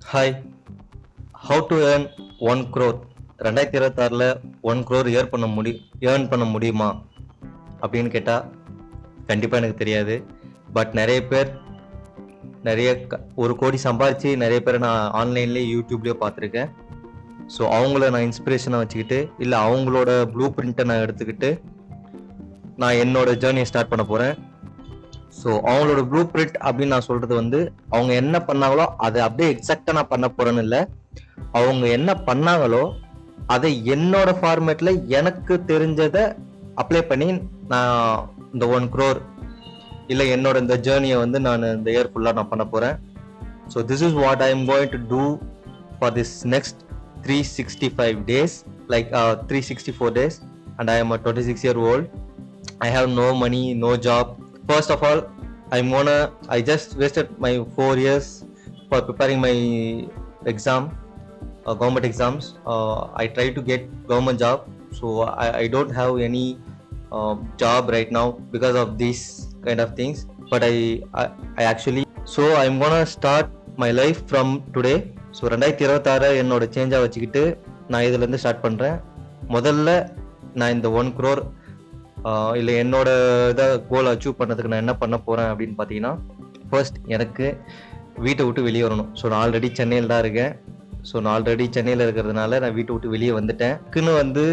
Hi. How to earn 1 crore 2026 1 crore earn பண்ண முடியுமா அப்படின்னு கேட்டால் கண்டிப்பாக எனக்கு தெரியாது. பட் நிறைய பேர் நிறைய 1 கோடி சம்பாதிச்சு நிறைய பேரை நான் ஆன்லைன்லேயே யூடியூப்லேயே பார்த்துருக்கேன். ஸோ அவங்கள நான் இன்ஸ்பிரேஷனாக வச்சுக்கிட்டு இல்லை அவங்களோட ப்ளூ பிரிண்ட்டை நான் எடுத்துக்கிட்டு நான் என்னோட ஜேர்னியை ஸ்டார்ட் பண்ண போகிறேன். ஸோ அவங்களோட ப்ளூ பிரிண்ட் அப்படின்னு நான் சொல்றது வந்து அவங்க என்ன பண்ணாங்களோ அதை அப்படியே எக்ஸாக்டா நான் பண்ண போறேன்னு இல்லை. அவங்க என்ன பண்ணாங்களோ அதை என்னோட ஃபார்மேட்ல எனக்கு தெரிஞ்சதை அப்ளை பண்ணி நான் இந்த 1 crore இல்லை என்னோட இந்த ஜேர்னியை வந்து நான் இந்த இயர் ஃபுல்லாக நான் பண்ண போறேன். So this is what I am going to do for this next 365 days, like 364 days, and I am a 26-year-old. I have no money, no job. First of all, I just wasted my 4 years for preparing my exam, government exams. I tried to get government job, so I don't have any job right now because of these kind of things. But I actually, so I'm gonna start my life from today. So 2026 என்னோட சேஞ்சாக வச்சுக்கிட்டு நான் இதுலேருந்து start பண்ணுறேன். முதல்ல நான் இந்த 1 crore இல்லை என்னோட இதை கோலை அச்சீவ் பண்ணதுக்கு நான் என்ன பண்ண போகிறேன் அப்படின்னு பார்த்தீங்கன்னா, ஃபர்ஸ்ட் எனக்கு வீட்டை விட்டு வெளியே வரணும். ஸோ நான் ஆல்ரெடி சென்னையில் தான் இருக்கேன். ஸோ நான் ஆல்ரெடி சென்னையில் இருக்கிறதுனால நான் வீட்டை விட்டு வெளியே வந்துட்டேன். அதுக்குன்னு வந்து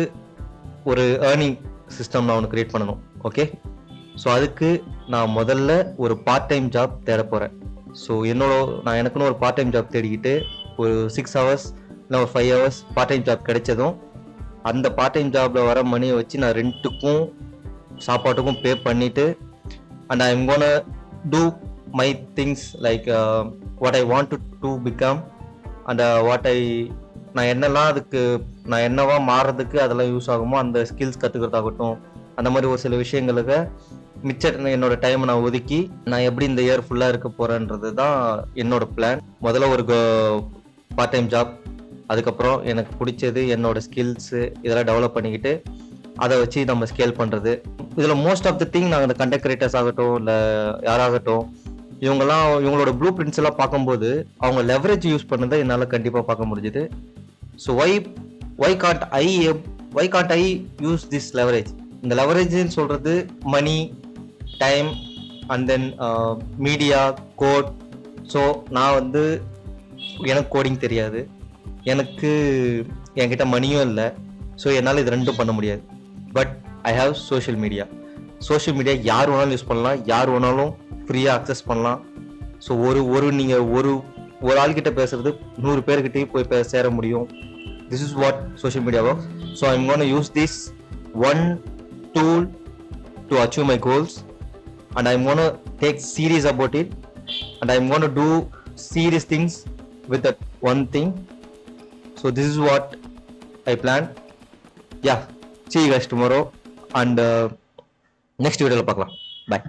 ஒரு ஏர்னிங் சிஸ்டம் நான் ஒன்று க்ரியேட் பண்ணணும். ஓகே, ஸோ அதுக்கு நான் முதல்ல ஒரு பார்ட் டைம் ஜாப் தேட போகிறேன். ஸோ நான் எனக்குன்னு ஒரு பார்ட் டைம் ஜாப் தேடிக்கிட்டு ஒரு 6 hours இல்லை ஒரு 5 hours பார்ட் டைம் ஜாப் கிடைச்சதும் அந்த பார்ட் டைம் ஜாப்ல வர மணியை வச்சு நான் ரெண்ட்டுக்கும் சாப்பாட்டுக்கும் பே பண்ணிட்டு and I am gonna do my things like what I want to become and நான் என்னெல்லாம் அதுக்கு நான் என்னவா மாறுறதுக்கு அதெல்லாம் யூஸ் ஆகுமோ அந்த ஸ்கில்ஸ் கற்றுக்கிறதாகட்டும், அந்த மாதிரி ஒரு சில விஷயங்களுக்கு மிச்சம் என்னோட டைமை நான் ஒதுக்கி நான் எப்படி இந்த இயர் ஃபுல்லாக இருக்க போறேன்றது தான் என்னோட பிளான். முதல்ல ஒரு பார்ட் டைம் ஜாப், அதுக்கப்புறம் எனக்கு பிடிச்சது என்னோட ஸ்கில்ஸு இதெல்லாம் டெவலப் பண்ணிக்கிட்டு அதை வச்சு நம்ம ஸ்கேல் பண்ணுறது. இதில் மோஸ்ட் ஆஃப் த திங் நாங்கள் இந்த கண்டென்ட் கிரியேட்டர்ஸ் ஆகட்டும் இல்லை யாராகட்டும் இவங்களோட ப்ளூ பிரிண்ட்ஸ் எல்லாம் பார்க்கும்போது அவங்க லெவரேஜ் யூஸ் பண்ணதை என்னால் கண்டிப்பாக பார்க்க முடிஞ்சுது. So why can't I use this leverage? இந்த லெவரேஜ்னு சொல்கிறது money, time and then media, code. So நான் வந்து எனக்கு கோடிங் தெரியாது, என்கிட்ட மணியும் இல்லை. ஸோ என்னால் இது ரெண்டும் பண்ண முடியாது. But I have social media. யார் வேணாலும் யூஸ் பண்ணலாம், யார் வேணாலும் ஃப்ரீயாக அக்சஸ் பண்ணலாம். ஸோ நீங்கள் ஒரு ஆள்கிட்ட பேசுறது 100 பேர்கிட்டையும் போய் சேர முடியும். This is what social media works. So I am gonna use this one tool to achieve my goals, and I'm going to take serious about it, and I'm going to do serious things with that one thing. So this is what I plan. Yeah, see you guys tomorrow and next video la paakalam. Bye.